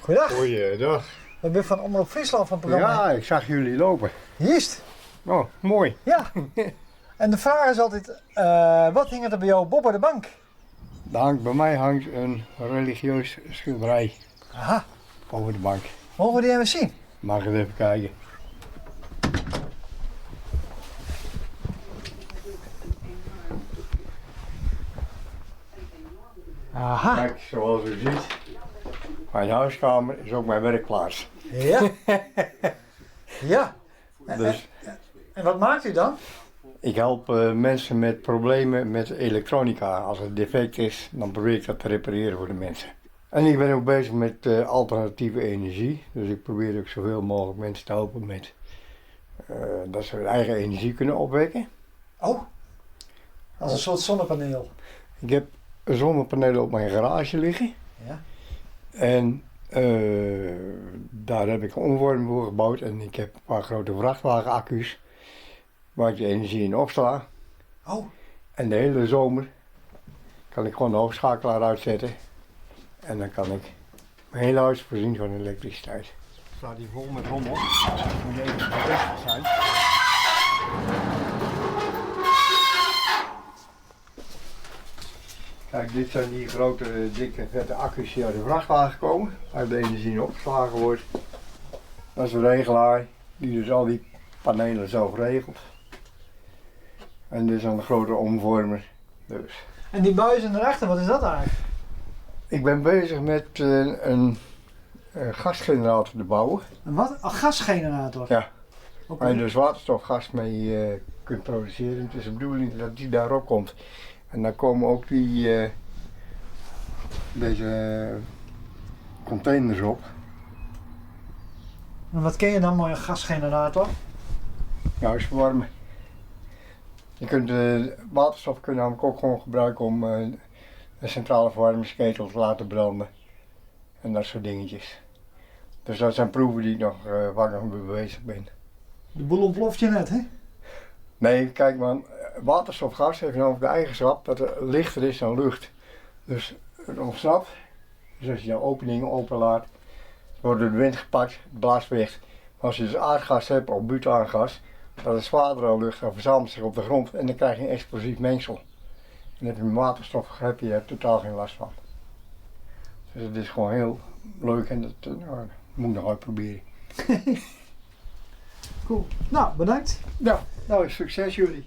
Goeiedag. Goeiedag. Ik ben van Omroep Friesland van het programma. Ja, ik zag jullie lopen. Juist. Oh, mooi. Ja. En de vraag is altijd, wat hing er bij jou Bob op de bank? Bij mij hangt een religieus schilderij Aha. over de bank. Mogen we die even zien? Mag ik even kijken? Aha. Kijk, zoals u ziet, mijn huiskamer is ook mijn werkplaats. Ja. Ja. Dus En wat maakt u dan? ik help mensen met problemen met elektronica. Als het defect is, dan probeer ik dat te repareren voor de mensen. En ik ben ook bezig met alternatieve energie. Dus ik probeer ook zoveel mogelijk mensen te helpen met dat ze hun eigen energie kunnen opwekken. Oh. Als een soort zonnepaneel. Ik heb zonnepanelen op mijn garage liggen. Ja. En daar heb ik een omvorming voor gebouwd. En ik heb een paar grote vrachtwagenaccu's waar ik de energie in opsla. Oh. En de hele zomer kan ik gewoon de hoofdschakelaar uitzetten. En dan kan ik mijn hele huis voorzien van elektriciteit. Staat hier vol met rommel. Moet je even bevestigd zijn. Kijk, dit zijn die grote, dikke, vette accu's die uit de vrachtwagen komen, waar de energie in opgeslagen wordt. Dat is een regelaar die dus al die panelen zelf regelt. En dit is dan een grote omvormer. Dus. En die buizen erachter, wat is dat eigenlijk? Ik ben bezig met een gasgenerator te bouwen. Een wat? Een gasgenerator? Ja. Oké. Waar je dus waterstofgas mee kunt produceren. Het is de bedoeling dat die daarop komt. En dan komen ook deze containers op. En wat ken je dan met een gasgenerator? Juist verwarmen. Je kunt waterstof kun je namelijk ook gewoon gebruiken om een centrale verwarmingsketel te laten branden. En dat soort dingetjes. Dus dat zijn proeven die ik nog waar ik nog mee bezig ben. De boel ontploft je net, hè? Nee, kijk man, waterstofgas heeft namelijk de eigenschap dat het lichter is dan lucht. Dus het ontsnapt. Dus als je de openingen openlaat, wordt door de wind gepakt, het blaast weg. Maar als je dus aardgas hebt of butaangas, dat is zwaarder dan lucht, dan verzamelt zich op de grond en dan krijg je een explosief mengsel. En heb je met waterstof heb je er totaal geen last van. Dus het is gewoon heel leuk en dat moet ik nog uitproberen. Cool. Nou, bedankt. Ja, nou succes jullie.